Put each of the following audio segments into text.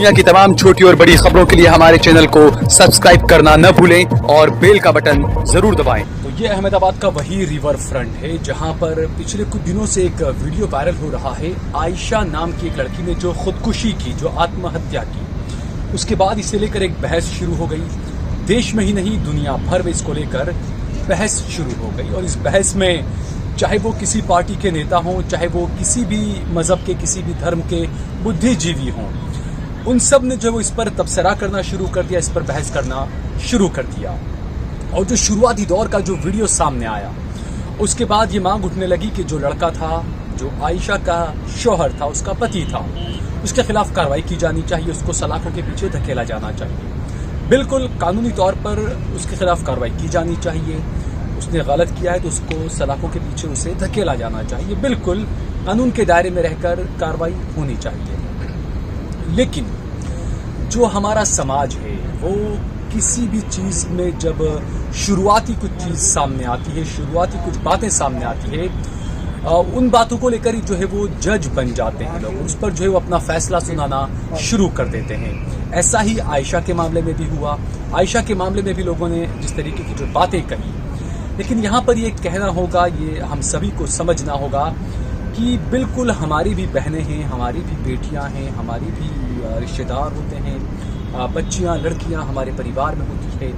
दुनिया की तमाम छोटी और बड़ी खबरों के लिए हमारे चैनल को सब्सक्राइब करना न भूलें और बेल का बटन जरूर दबाएं। तो ये अहमदाबाद का वही रिवर फ्रंट है जहां पर पिछले कुछ दिनों से एक वीडियो वायरल हो रहा है। आयशा नाम की एक लड़की ने जो खुदकुशी की, जो आत्महत्या की, उसके बाद इसे लेकर एक बहस शुरू हो गई। देश में ही नहीं, दुनिया भर में इसको लेकर बहस शुरू हो गई। और इस बहस में चाहे वो किसी पार्टी के नेता हों, चाहे वो किसी भी मजहब के, किसी भी धर्म के बुद्धिजीवी हों, उन सब ने जो इस पर तबसरा करना शुरू कर दिया, इस पर बहस करना शुरू कर दिया। और जो शुरुआती दौर का जो वीडियो सामने आया, उसके बाद ये मांग उठने लगी कि जो लड़का था, जो आयशा का शौहर था, उसका पति था, उसके खिलाफ कार्रवाई की जानी चाहिए, उसको सलाखों के पीछे धकेला जाना चाहिए। बिल्कुल कानूनी तौर पर उसके खिलाफ कार्रवाई की जानी चाहिए। उसने गलत किया है तो उसको सलाखों के पीछे उसे धकेला जाना चाहिए। बिल्कुल कानून के दायरे में रहकर कार्रवाई होनी चाहिए। लेकिन जो हमारा समाज है वो किसी भी चीज में जब शुरुआती कुछ चीज सामने आती है, शुरुआती कुछ बातें सामने आती है, उन बातों को लेकर जो है वो जज बन जाते हैं लोग, उस पर जो है वो अपना फैसला सुनाना शुरू कर देते हैं। ऐसा ही आयशा के मामले में भी हुआ। आयशा के मामले में भी लोगों ने जिस तरीके की जो बातें कही, लेकिन यहाँ पर ये कहना होगा, ये हम सभी को समझना होगा कि बिल्कुल हमारी भी बहनें हैं, हमारी भी बेटियां हैं, हमारी भी रिश्तेदार होते हैं, बच्चियां, लड़कियां हमारे परिवार में होती है।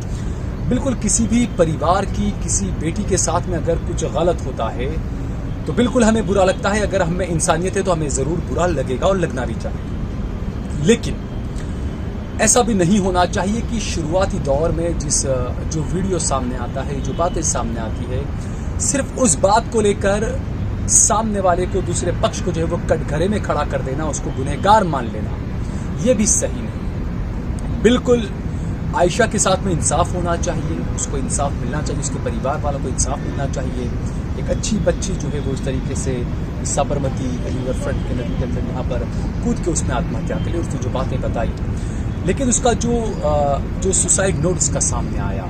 बिल्कुल किसी भी परिवार की किसी बेटी के साथ में अगर कुछ गलत होता है तो बिल्कुल हमें बुरा लगता है। अगर हमें इंसानियत है तो हमें ज़रूर बुरा लगेगा और लगना भी चाहिए। लेकिन ऐसा भी नहीं होना चाहिए कि शुरुआती दौर में जो वीडियो सामने आता है, जो बातें सामने आती है, सिर्फ उस बात को लेकर सामने वाले को, दूसरे पक्ष को जो है वो कटघरे में खड़ा कर देना, उसको गुनहगार मान लेना, ये भी सही नहीं। बिल्कुल आयशा के साथ में इंसाफ होना चाहिए, उसको इंसाफ मिलना चाहिए, उसके परिवार वालों को इंसाफ मिलना चाहिए। एक अच्छी बच्ची जो है वो इस तरीके से साबरमती रिवर फ्रंट के नदी के अंदर यहाँ पर कूद के उसने आत्महत्या के लिए उसने जो बातें बताई, लेकिन उसका जो सुसाइड नोट उसका सामने आया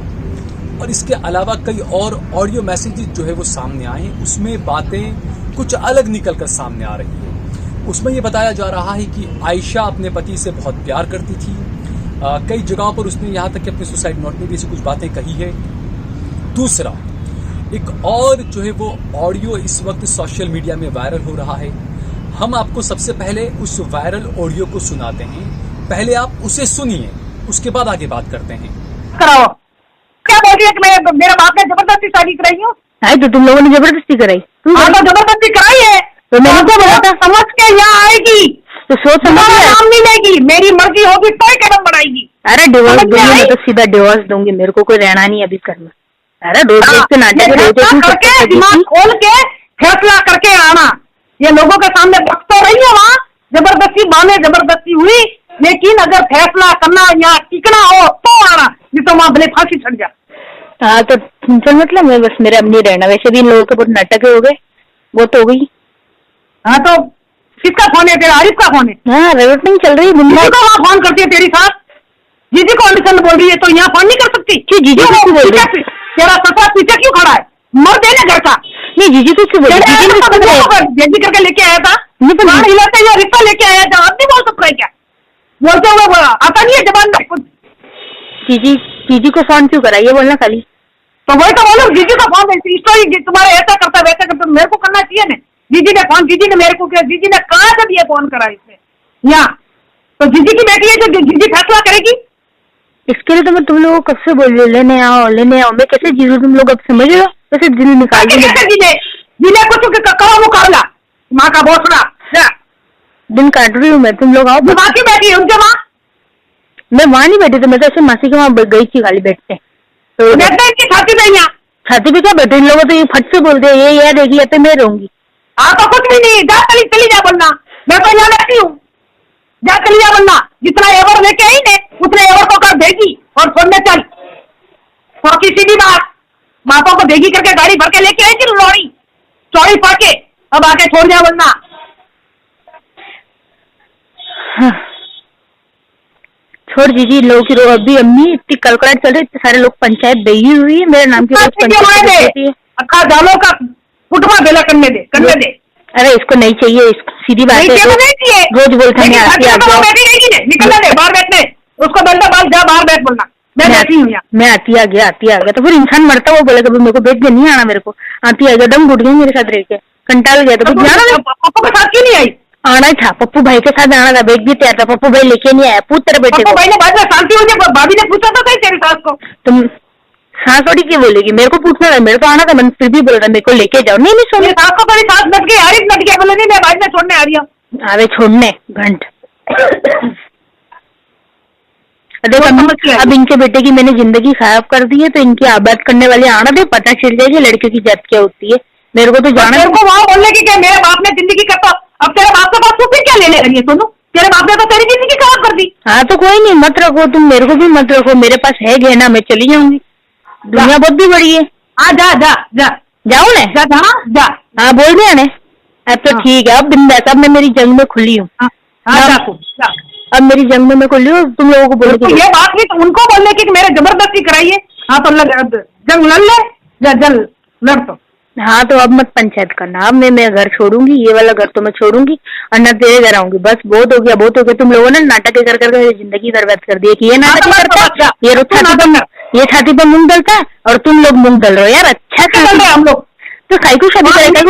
और इसके अलावा कई और ऑडियो मैसेजेस जो है वो सामने आए, उसमें बातें कुछ अलग निकल कर सामने आ रही है। उसमें ये बताया जा रहा है कि आयशा अपने पति से बहुत प्यार करती थी। कई जगहों पर उसने यहाँ तक कि अपने सुसाइड नोट में भी ऐसी कुछ बातें कही है। दूसरा, एक और जो है वो ऑडियो इस वक्त सोशल मीडिया में वायरल हो रहा है। हम आपको सबसे पहले उस वायरल ऑडियो को सुनाते हैं। पहले आप उसे सुनिए, उसके बाद आगे बात करते हैं। कराओ, क्या बोल रही है कि मैं मेरे बाप ने जबरदस्ती शादी कराई हूँ? नहीं तो तुम लोगों ने जबरदस्ती कराई। हाँ तो जबरदस्ती कराई है तो मैंने तो बोला था समझ के यहाँ आएगी तो सोच समझ नाम नहीं लेगी, मेरी मर्जी होगी तो ही कदम बढ़ाएगी। अरे डिवोर्स दूंगी मैं तो सीधा डिवोर्स दूंगी, मेरे को कोई रहना नहीं अभी करना। अरे रोज के नाटक करके दिमाग खोल के फैसला करके आना। ये लोगों के सामने बक तो रही है, वहाँ जबरदस्ती माने जबरदस्ती हुई, लेकिन अगर फैसला करना या टिकना हो तो आना, नहीं तो वहाँ भले फांसी चढ़ जा। हाँ तो मतलब मैं बस मेरा अब नहीं रहना। वैसे भी इन लोगों के बहुत नाटक हो गए, वो तो हो गई। हाँ तो किसका फोन है तेरा? आरिफ का फोन है? हाँ रिकॉर्डिंग चल रही है। जीजी को वहाँ फोन करती है तेरी साथ, जीजी को अंडरस्टैंड बोल रही है तो यहाँ फोन नहीं कर सकती? जीजी को बोल रही है? तेरा ससुर पीछे क्यों खड़ा है? मर देने घर का। नहीं जीजी को क्यों बोल रही है? जीजी करके लेके आया था, हिलाते हुए रिश्ता लेके आया था, अब नहीं बोल सकता है क्या? बोलते हुए आता नहीं है जबान में कुछ। जीजी को फोन क्यों करा, ये बोलना खाली। तो वही तो बोलो, जीजी का फोन स्टोरी तुम्हारे ऐसा करता वैसा करता, मेरे को करना चाहिए ना। जीजी ने फोन, जीजी ने मेरे को किया, जीजी ने कहा जब ये फोन करा इसने यहाँ, तो जीजी की बेटी है जो जीजी फैसला करेगी। इसके लिए तो मैं तुम लोगों को कब से बोल रही, लेने आओ लेने आओ। मैं कैसे जीजू, तुम लोग अब समझ रहे हो? कैसे दिल निकाल जिले कुछ कहो मुकाबला माँ का भोसड़ा दिन काट रही हूँ मैं, तुम लोग आओ। माँ की बेटी है उनके माँ, मैं वहाँ नहीं बैठी थी, मैं तो ऐसे मासी के वहाँ गई थी खाली बैठते। तो छाती पे यहाँ छाती पे क्या बैठे इन लोगों, तो ये फट से बोलते हैं ये यार रहेगी या तो मैं रहूंगी। हाँ तो कुछ भी नहीं, जा चली जा बनना, मैं तो यहाँ बैठी हूँ, जा चली जा बनना। जितना एवर लेके आई ने उतने एवर को कर देगी और सुनने चल। तो किसी भी बात बातों को देगी करके गाड़ी भर के लेके आई थी लौड़ी चौड़ी पड़ के, अब आके छोड़ जा बनना। हाँ। छोड़ जीजी लोगों की रो, अभी अम्मी इतनी कड़कड़ाहट चल रही, इतने सारे लोग पंचायत दई हुई है मेरे नाम की, अक्का दालों का फुटवा बेला करने दे। अरे इसको नहीं चाहिए, सीधी बात है, रोज बोलता है निकलने दे बाहर बैठने, उसको बोलना बाल जा बाहर बैठ बोलना, मैं बैठी हूँ यहाँ। मैं आती आ गया तो फिर इंसान मरता वो बोले कभी मेरे को बेच के नहीं आना, मेरे को आती आ गया, दम घुट गई मेरे साथ रह के, कंटाल गया तो कुछ जाना पापा के साथ क्यों नहीं आई? आना था, पप्पू भाई के साथ आना था, बेच भी तैयार था, पप्पू भाई लेके नहीं आया, पूछ तेरे बेटे पापा को। भाई ने बाद में शांति हो गई, भाभी ने पूछा था तेरी सास को, तुम हाँ थोड़ी क्यों बोलेगी, मेरे को पूछना था, मेरे को आना था, मैं फिर भी बोल रहा मेरे को लेके जाओ, नहीं मेरी सास को तेरी सास नट गई, आरिफ नट गया, बोले नहीं मैं बाद में छोड़ने आ रही हूँ। अरे छोड़ने घंट देख अब इनके बेटे की मैंने जिंदगी खराब कर दी है, तो इनकी आबाद करने वाले आना दे, पता चल जाएगी लड़कियों की जात क्या होती है। मेरे को तो जाना तेरे को वहाँ बोलने की क्या, मेरे बाप ने जिंदगी करता, अब तेरे बाप के पास तू फिर क्या लेने लगी है? सुनो, तेरे बाप ने तो तेरी जिंदगी खराब कर दी। हाँ तो कोई नहीं, मत रखो तुम, मेरे को भी मत रखो, मेरे पास है गहना, मैं चली जाऊंगी, दुनिया बहुत भी बड़ी है। हाँ जा जा जा जाओ ना, जा जा जा, हाँ बोल दिया ने, अब तो ठीक है, अब बिंदास, अब मैं मेरी जंग में खुली हूँ, अब मेरी जंग में मैं खुली हूँ, तुम लोगों को बोलो ये बात भी तो उनको बोलने की मेरे जबरदस्ती कराइए। हाँ तो जंग लड़ ले, जल लड़ तो। हाँ तो अब मत पंचायत करना, अब मैं घर छोड़ूंगी, ये वाला घर तो मैं छोड़ूंगी और न तेरे घर आऊंगी, बस बहुत हो गया बहुत हो गया। तुम लोगों ने नाटक कर करके जिंदगी बर्बाद कर दी है कि ये नाटक करता है, ये छाती पर मूंग डलता है और तुम लोग मूंग डल रहे हो यार। अच्छा चल रहे हम लोग तो काई को शादी करेगा,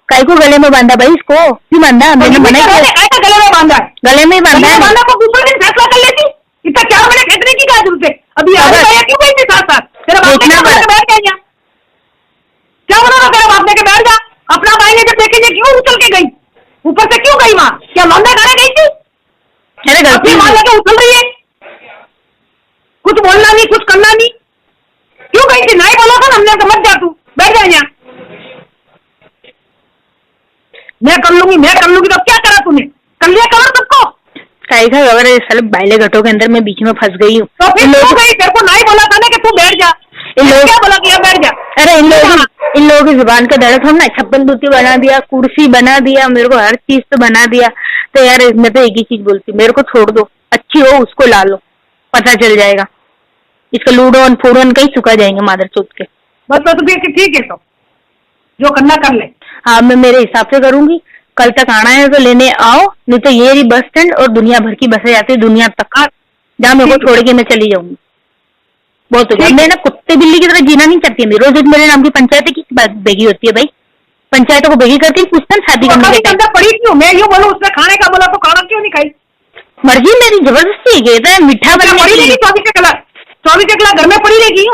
काई को गले में बांधा भाई, इसको क्यों बांधा? मैंने मना किया, गले में बांधा, गले में बांधा है, फैसला कर लेती, इतना 4 महीने खेतने की कहा तुमसे, अभी क्यों गई थी साथ साथ? तेरा बाप ने बैठ गया, क्या बोला ना तेरा बाप ने के बैठ जा, अपना भाई ने जब देखेंगे क्यों उछल के गई, ऊपर से क्यों गई? वहां क्या लौंडा खाने गई थी? अरे गलती मान लेके उछल रही है, कुछ बोलना नहीं कुछ करना नहीं, क्यों गई थी? नहीं बोला था ना हमने, समझ जा, तू बैठ जा यहाँ, मैं कर लूंगी तो क्या करा तूने? कर लिया कवर सबको, अगर साले बाइले घटों के अंदर मैं बीच में फंस गई हूँ तो फिर क्यों गई? तेरे को नहीं बोला था ना कि तू बैठ जा, क्या बोला कि बैठ जा? अरे इन लोगों की जुबान का दर्द हम ना, छप्पन दूती बना दिया, कुर्सी बना दिया, मेरे को हर चीज तो बना दिया, तो यार मैं तो एक ही चीज बोलती हूँ, मेरे को छोड़ दो, अच्छी हो उसको ला लो, पता चल जाएगा, इसका लूडोन फूडोन कहीं चुका जाएंगे मादर चौथ के। बस तो ठीक है, तो जो करना कर ले। हाँ मैं मेरे हिसाब से करूंगी, कल तक आना है तो लेने आओ, नहीं तो ये रही बस स्टैंड और दुनिया भर की बसें जाती है दुनिया तक, जहाँ मेरे को छोड़ के मैं चली जाऊंगी। बहुत हो गया, मैं ना कुत्ते बिल्ली की तरह जीना नहीं चाहती, मैं रोज मेरे नाम की पंचायत की बेगी होती है भाई, पंचायतों को बेगी करती है, पूछता शादी करने के टाइम पड़ी क्यों? मैं यूँ बोलूँ उसने खाने का बोला तो खाना क्यों नहीं खाई? मर्जी मेरी, जबरदस्ती है, मीठा बनने पड़ी रहेगी 24 कलाक घर में पड़ी रहेगी,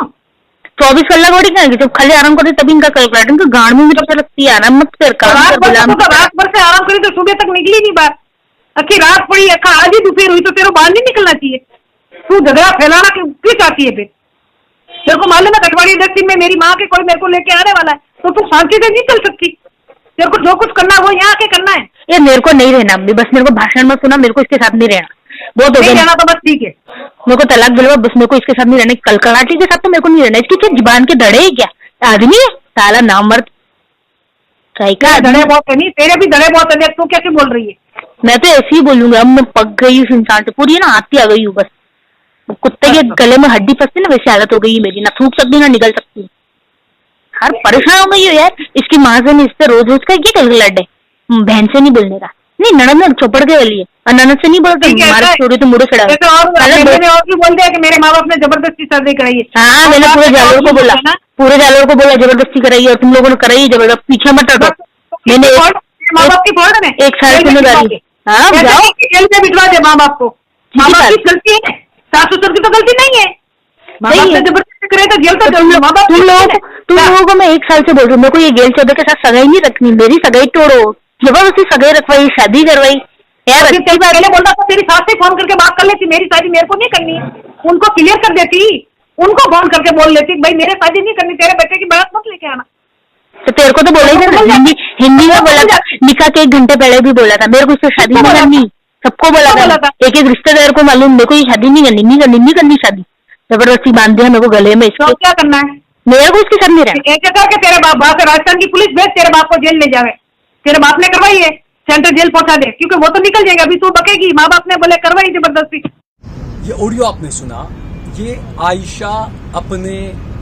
24 कलाक बड़ी करेंगे, जब खाली आराम करते तभी इनका कैलकुलेटर, इनका गाड़ में तो लगती है, आराम मत कर, रात भर से आराम करी तो सुबह तक निकली नहीं बात, अखी रात पड़ी, अखा आज ही दोपहर हुई तो तेरे बाहर नहीं निकलना चाहिए, तू झगड़ा फैलाना क्यों चाहती है? फिर तेरे को मालूम है कटवाड़ी इंडस्ट्री में मेरी माँ के कोई मेरे को लेके आने वाला है, तो तू शांति से नहीं चल सकती, तेरे को जो कुछ करना है वो यहाँ आके करना है। ये मेरे को नहीं रहना अम्मी, बस मेरे को भाषण मत सुना, मेरे को इसके साथ नहीं रहना, बहुत हो गया तो बस ठीक है, मेरे को तलाक दिलवा, बस मेरे को इसके साथ नहीं रहना, कलकलाटी के साथ तो मेरे को नहीं रहना, इसकी क्या जुबान के धड़े है क्या? आदमी है साला नामर्द, धड़े बहुत है, नहीं तेरे भी धड़े बहुत है, तू कैसे बोल रही है? मैं तो ऐसे ही बोलूंगा, अब मैं पक गई उस इंसान से पूरी, ना आती आ गई हूँ, बस कुत्ते के गले में हड्डी फंसती ना वैसी हालत हो गई मेरी, ना थूक सकती ना निकल सकती, हर परेशान हो गई हो यार। इसकी माँ से इस पे रोज रोज का क्या कलकलाट है, बहन से नहीं बोलने का, नहीं ननद चौपड़ के वाली है, और ननद से नहीं बोलता, हमारे छोड़ी तो मुड़े चढ़ा। मैंने और भी बोल दिया कि मेरे माँ बाप ने जबरदस्ती शादी कराई है। हाँ मैंने पूरे जालोर को बोला, जबरदस्ती कराई है, और तुम लोगों ने कराई है जबरदस्त, पीछे मत हटो। मैंने माँ बाप की फॉल्ट है, 1 साल जिम्मेदारी, हाँ जाओ जेल में बिठवा दे माँ बाप को, माँ बाप की गलती है, सास ससुर की तो गलती नहीं है, माँ बाप ने जबरदस्ती करे तो जेल तो माँ बाप। तुम लोगों को मैं 1 साल से बोल रही हूँ, मेरे को ये गेल चौधरी के साथ सगाई नहीं रखनी, मेरी सगाई तोड़ो, जबरदस्ती सगाई रखवाई, शादी करवाई यार। पहले बोलता तो तेरी सास से फोन करके बात कर लेती, मेरी शादी मेरे को नहीं करनी है, उनको क्लियर कर देती, उनको फोन करके बोल लेती भाई मेरे शादी नहीं करनी, तेरे बेटे की बारात मत लेके आना। तो तेरे को तो बोला ही था, हिंदी में बोला था, निकाह के 1 घंटे पहले भी बोला था, मेरे को इससे शादी नहीं करनी, सबको बोला था, एक रिश्तेदार को मालूम, मेरे को ये शादी नहीं करनी शादी, जबरदस्ती बांध दिया मेरे को गले में, इसको क्या करना है? मेरे को इसके साथ नहीं रहना। एक करके तेरे बाप राजस्थान की पुलिस भेज, तेरे बाप को जेल ले जावे, तेरे बाप ने करवाई है, सेंट्रल जेल पहुंचा दे, क्योंकि वो तो निकल जाएगा, अभी तू बकेगी, माँ बाप ने बोले करवाई जबरदस्ती। ये ऑडियो आपने सुना, ये आयशा अपने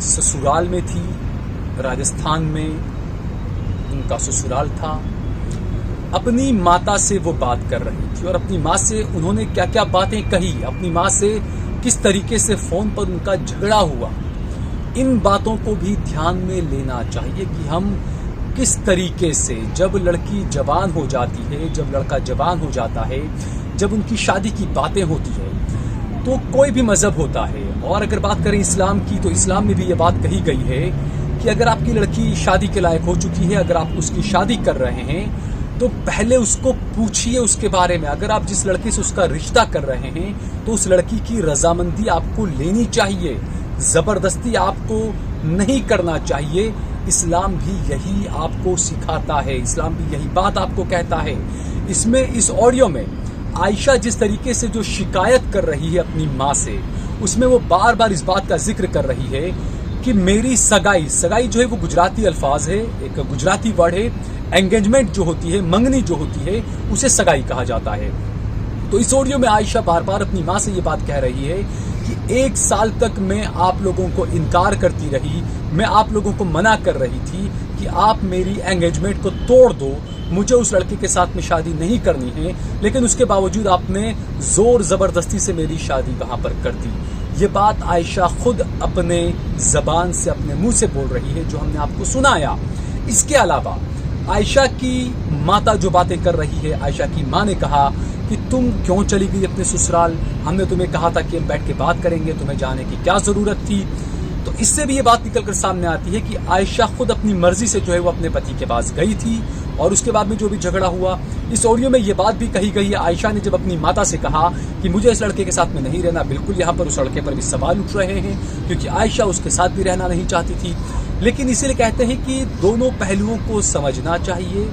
ससुराल में थी, राजस्थान में उनका ससुराल था, अपनी माता से वो बात कर रही थी और अपनी माँ से उन्होंने क्या क्या बातें कही, अपनी माँ से किस तरीके से फोन पर उनका झगड़ा हुआ, इन बातों को भी ध्यान में लेना चाहिए कि हम किस तरीके से, जब लड़की जवान हो जाती है, जब लड़का जवान हो जाता है, जब उनकी शादी की बातें होती है, तो कोई भी मजहब होता है। और अगर बात करें इस्लाम की, तो इस्लाम में भी ये बात कही गई है कि अगर आपकी लड़की शादी के लायक हो चुकी है, अगर आप उसकी शादी कर रहे हैं, तो पहले उसको पूछिए उसके बारे में। अगर आप जिस लड़के से उसका रिश्ता कर रहे हैं, तो उस लड़की की रजामंदी आपको लेनी चाहिए, जबरदस्ती आपको नहीं करना चाहिए। इस्लाम भी यही आपको सिखाता है, इस्लाम भी यही बात आपको कहता है। इसमें, इस ऑडियो में आयशा जिस तरीके से जो शिकायत कर रही है अपनी माँ से, उसमें वो बार बार इस बात का जिक्र कर रही है कि मेरी सगाई, सगाई जो है वो गुजराती अल्फाज है, एक गुजराती वर्ड है। एंगेजमेंट जो होती है, मंगनी जो होती है, उसे सगाई कहा जाता है। तो इस ऑडियो में आयशा बार बार अपनी माँ से ये बात कह रही है कि 1 साल तक मैं आप लोगों को इनकार करती रही, मैं आप लोगों को मना कर रही थी कि आप मेरी एंगेजमेंट को तोड़ दो, मुझे उस लड़के के साथ में शादी नहीं करनी है, लेकिन उसके बावजूद आपने जोर जबरदस्ती से मेरी शादी वहां पर कर दी। ये बात आयशा खुद अपने जबान से, अपने मुंह से बोल रही है, जो हमने आपको सुनाया। इसके अलावा आयशा की माता जो बातें कर रही है, आयशा की माँ ने कहा कि तुम क्यों चली गई अपने ससुराल, हमने तुम्हें कहा था कि हम बैठ के बात करेंगे, तुम्हें जाने की क्या जरूरत थी। तो इससे भी ये बात निकलकर सामने आती है कि आयशा खुद अपनी मर्जी से जो है वो अपने पति के पास गई थी और उसके बाद में जो भी झगड़ा हुआ। इस ऑडियो में ये बात भी कही गई है, आयशा ने जब अपनी माता से कहा कि मुझे इस लड़के के साथ में नहीं रहना, बिल्कुल यहाँ पर उस लड़के पर भी सवाल उठ रहे हैं, क्योंकि आयशा उसके साथ भी रहना नहीं चाहती थी। लेकिन इसीलिए कहते हैं कि दोनों पहलुओं को समझना चाहिए,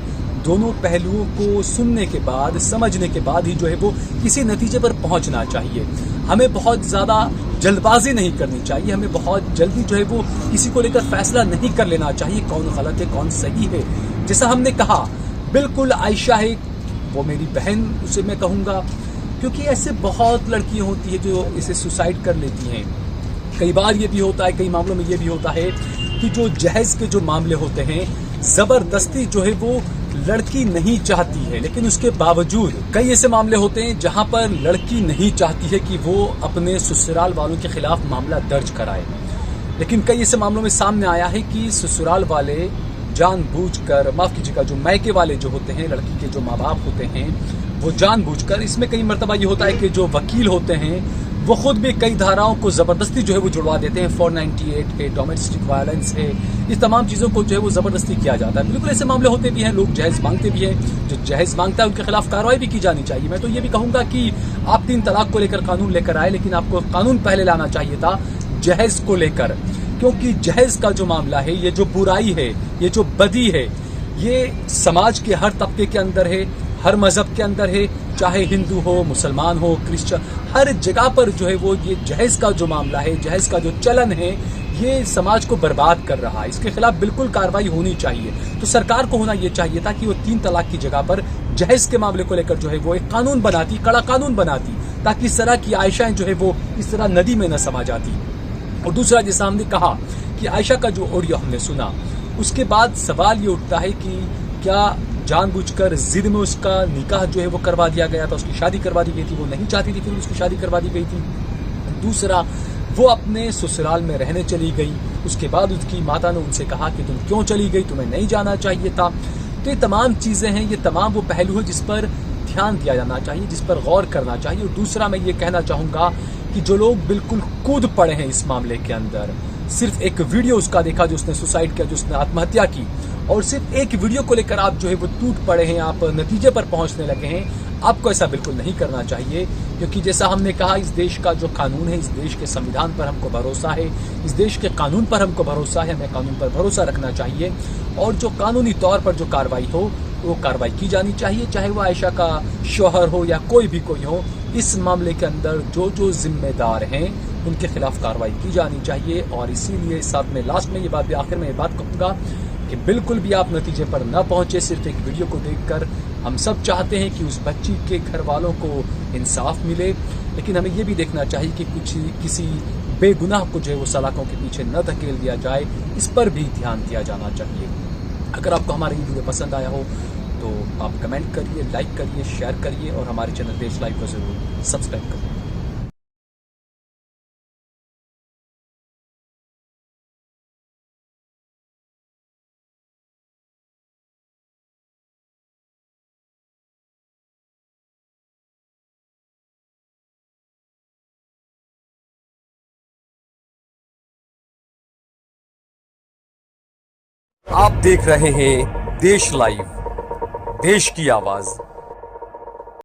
दोनों पहलुओं को सुनने के बाद, समझने के बाद ही जो है वो किसी नतीजे पर पहुंचना चाहिए। हमें बहुत ज्यादा जल्दबाजी नहीं करनी चाहिए, हमें बहुत जल्दी जो है वो किसी को लेकर फैसला नहीं कर लेना चाहिए, कौन गलत है कौन सही है। जैसा हमने कहा, बिल्कुल आयशा है वो मेरी बहन, उसे मैं कहूंगा, क्योंकि ऐसे बहुत लड़कियां होती है जो इसे सुसाइड कर लेती हैं। कई बार ये भी होता है, कई मामलों में ये भी होता है कि जो जहेज के जो मामले होते हैं, जबरदस्ती जो है वो लड़की नहीं चाहती है, लेकिन उसके बावजूद कई ऐसे मामले होते हैं जहां पर लड़की नहीं चाहती है कि वो अपने ससुराल वालों के खिलाफ मामला दर्ज कराए। लेकिन कई ऐसे मामलों में सामने आया है कि ससुराल वाले जानबूझकर, माफ कीजिएगा, जो मायके वाले जो होते हैं, लड़की के जो माँ बाप होते हैं, वो जानबूझकर, इसमें कई मर्तबा ये होता है कि जो वकील होते हैं वो खुद भी कई धाराओं को जबरदस्ती जो है वो जुड़वा देते हैं। 498 है, डोमेस्टिक वायलेंस है, इस तमाम चीजों को जो है वो जबरदस्ती किया जाता है। बिल्कुल ऐसे मामले होते भी हैं, लोग जहेज मांगते भी हैं, जो जहेज मांगता है उनके खिलाफ कार्रवाई भी की जानी चाहिए। मैं तो ये भी कहूंगा कि आप 3 तलाक को लेकर कानून लेकर आए, लेकिन आपको कानून पहले लाना चाहिए था जहेज को लेकर, क्योंकि जहेज का जो मामला है, ये जो बुराई है, ये जो बदी है, ये समाज के हर तबके के अंदर है, हर मजहब के अंदर है, चाहे हिंदू हो, मुसलमान हो, क्रिश्चियन, हर जगह पर जो है वो ये जहेज का जो मामला है, जहेज का जो चलन है, ये समाज को बर्बाद कर रहा है। इसके खिलाफ बिल्कुल कार्रवाई होनी चाहिए। तो सरकार को होना ये चाहिए था कि वो 3 तलाक की जगह पर जहेज के मामले को लेकर जो है वो एक कानून बनाती, कड़ा कानून बनाती, ताकि इस तरह की आयशाएं जो है वो इस तरह नदी में न समा जाती। और दूसरा, जैसा हमने कहा कि आयशा का जो ऑडियो हमने सुना, उसके बाद सवाल ये उठता है कि क्या जानबूझकर जिद में उसका निकाह जो है वो करवा दिया गया था, उसकी शादी करवा दी गई थी, वो नहीं चाहती थी, फिर उसकी शादी करवा दी गई थी। दूसरा, वो अपने ससुराल में रहने चली गई, उसके बाद उसकी माता ने उनसे कहा कि तुम क्यों चली गई, तुम्हें नहीं जाना चाहिए था। तो ये तमाम चीजें हैं, ये तमाम वो पहलू है जिस पर ध्यान दिया जाना चाहिए, जिस पर गौर करना चाहिए। और दूसरा, मैं ये कहना चाहूंगा कि जो लोग बिल्कुल कूद पड़े हैं इस मामले के अंदर, सिर्फ एक वीडियो उसका देखा जो उसने सुसाइड किया, जो उसने आत्महत्या की, और सिर्फ एक वीडियो को लेकर आप जो है वो टूट पड़े हैं, आप नतीजे पर पहुंचने लगे हैं, आपको ऐसा बिल्कुल नहीं करना चाहिए। क्योंकि जैसा हमने कहा, इस देश का जो कानून है, इस देश के संविधान पर हमको भरोसा है, इस देश के कानून पर हमको भरोसा है, हमें कानून पर भरोसा रखना चाहिए। और जो कानूनी तौर पर जो कार्रवाई हो, वो कार्रवाई की जानी चाहिए, चाहे वो आयशा का शौहर हो या कोई भी कोई हो। इस मामले के अंदर जो जो जिम्मेदार हैं उनके खिलाफ कार्रवाई की जानी चाहिए। और इसीलिए साथ में लास्ट में ये बात भी, आखिर में ये बात कहूँगा कि बिल्कुल भी आप नतीजे पर न पहुंचे सिर्फ एक वीडियो को देखकर। हम सब चाहते हैं कि उस बच्ची के घर वालों को इंसाफ मिले, लेकिन हमें ये भी देखना चाहिए कि किसी बेगुनाह को जो है वो सलाखों के पीछे न धकेल दिया जाए, इस पर भी ध्यान दिया जाना चाहिए। अगर आपको हमारा ये वीडियो पसंद आया हो तो आप कमेंट करिए, लाइक करिए, शेयर करिए और हमारे चैनल देश लाइव को ज़रूर सब्सक्राइब करिए। आप देख रहे हैं देश लाइव, देश की आवाज।